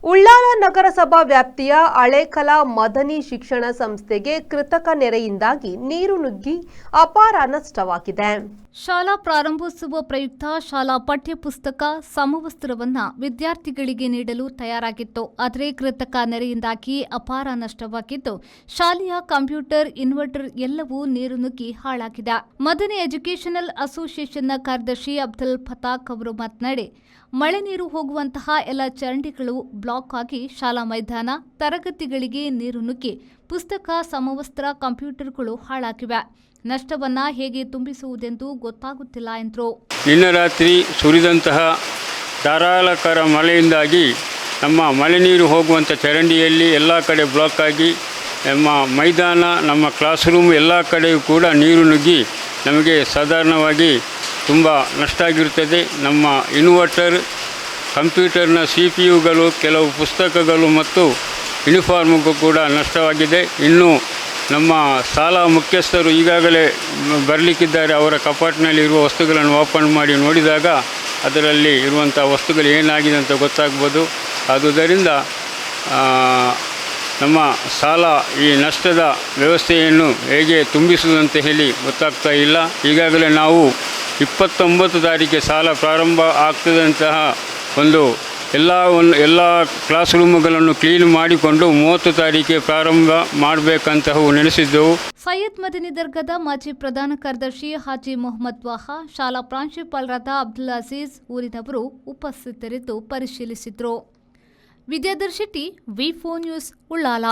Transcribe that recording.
ಉಳ್ಳಾಲ ನಗರಸಭಾ ವ್ಯಾಪ್ತಿಯ ಹಳೇಕಲ ಮದನಿ ಶಿಕ್ಷಣ ಸಂಸ್ಥೆಗೆ ಕೃತಕ ನೆರೆಯಿಂದಾಗಿ ನೀರು ನುಗ್ಗಿ ಅಪಾರ ನಷ್ಟವಾಗಿದೆ. ಶಾಲಾ ಪ್ರಾರಂಭೋತ್ಸವ ಪ್ರಯುಕ್ತ ಶಾಲಾ ಪಠ್ಯಪುಸ್ತಕ ಸಮವಸ್ತ್ರವನ್ನ ವಿದ್ಯಾರ್ಥಿಗಳಿಗೆ ನೀಡಲು ತಯಾರಾಗಿತ್ತು. ಆದರೆ ಕೃತಕ ನೆರೆಯಿಂದಾಗಿ ಅಪಾರ ನಷ್ಟವಾಗಿದ್ದು, ಶಾಲೆಯ ಕಂಪ್ಯೂಟರ್, ಇನ್ವರ್ಟರ್ ಎಲ್ಲವೂ ನೀರು ನುಗ್ಗಿ ಹಾಳಾಗಿದೆ. ಮದನಿ ಎಜುಕೇಷನಲ್ ಅಸೋಸಿಯೇಷನ್ನ ಕಾರ್ಯದರ್ಶಿ ಅಬ್ದುಲ್ ಫತಾಕ್ ಅವರು ಮಾತನಾಡಿ, ಮಳೆ ನೀರು ಹೋಗುವಂತಹ ಎಲ್ಲ ಚರಂಡಿಗಳು ಬ್ಲಾಕ್ ಆಗಿ ಶಾಲಾ ಮೈದಾನ, ತರಗತಿಗಳಿಗೆ ನೀರು ನುಗ್ಗಿ ಪುಸ್ತಕ, ಸಮವಸ್ತ್ರ, ಕಂಪ್ಯೂಟರ್ಗಳು ಹಾಳಾಗಿವೆ. ನಷ್ಟವನ್ನ ಹೇಗೆ ತುಂಬಿಸುವುದೆಂದು ಗೊತ್ತಾಗುತ್ತಿಲ್ಲ ಎಂದರು. ನಿನ್ನೆ ರಾತ್ರಿ ಸುರಿದಂತಹ ಧಾರಾಳಕರ ಮಳೆಯಿಂದಾಗಿ ನಮ್ಮ ಮಳೆ ನೀರು ಹೋಗುವಂಥ ಚರಂಡಿಯಲ್ಲಿ ಎಲ್ಲ ಕಡೆ ಬ್ಲಾಕ್ ಆಗಿ ನಮ್ಮ ಮೈದಾನ, ನಮ್ಮ ಕ್ಲಾಸ್ ರೂಮ್ ಎಲ್ಲ ಕಡೆಯೂ ಕೂಡ ನೀರು ನುಗ್ಗಿ ನಮಗೆ ಸಾಧಾರಣವಾಗಿ ತುಂಬ ನಷ್ಟ ಆಗಿರುತ್ತದೆ. ನಮ್ಮ ಇನ್ವರ್ಟರ್, ಕಂಪ್ಯೂಟರ್ನ CPU ಗಳು, ಕೆಲವು ಪುಸ್ತಕಗಳು ಮತ್ತು ಯೂನಿಫಾರ್ಮ್ಗೂ ಕೂಡ ನಷ್ಟವಾಗಿದೆ. ಇನ್ನು ನಮ್ಮ ಶಾಲಾ ಮುಖ್ಯಸ್ಥರು ಈಗಾಗಲೇ ಬರಲಿಕ್ಕಿದ್ದಾರೆ. ಅವರ ಕಪಾಟಿನಲ್ಲಿರುವ ವಸ್ತುಗಳನ್ನು ಓಪನ್ ಮಾಡಿ ನೋಡಿದಾಗ ಅದರಲ್ಲಿ ಇರುವಂಥ ವಸ್ತುಗಳು ಏನಾಗಿದೆ ಅಂತ ಗೊತ್ತಾಗ್ಬೋದು. ಆದುದರಿಂದ ನಮ್ಮ ಶಾಲಾ ಈ ನಷ್ಟದ ವ್ಯವಸ್ಥೆಯನ್ನು ಹೇಗೆ ತುಂಬಿಸುವುದಂತ ಹೇಳಿ ಗೊತ್ತಾಗ್ತಾ ಇಲ್ಲ. ಈಗಾಗಲೇ ನಾವು 29 ತಾರೀಕಿಗೆ ಶಾಲಾ ಪ್ರಾರಂಭ ಆಗ್ತದಂತಹ ಎಲ್ಲ ಕ್ಲಾಸ್ ರೂಮ್ಗಳನ್ನು ಕ್ಲೀನ್ ಮಾಡಿಕೊಂಡು 30 ತಾರೀಕಿಗೆ ಪ್ರಾರಂಭ ಮಾಡಬೇಕಂತ ನೆನೆಸಿದ್ದೆವು. ಸೈಯದ್ ಮದನಿ ದರ್ಗಾದ ಮಾಜಿ ಪ್ರಧಾನ ಕಾರ್ಯದರ್ಶಿ ಹಾಜಿ ಮೊಹಮ್ಮದ್ ವಾಹಾ, ಶಾಲಾ ಪ್ರಾಂಶುಪಾಲರಾದ ಅಬ್ದುಲ್ ಅಜೀಜ್ ಊರಿನವರು ಉಪಸ್ಥಿತರಿದ್ದು ಪರಿಶೀಲಿಸಿದರು. ವಿದ್ಯಾಧರ್ ಶೆಟ್ಟಿ, ವಿ4 ನ್ಯೂಸ್, ಉಳ್ಳಾಲ.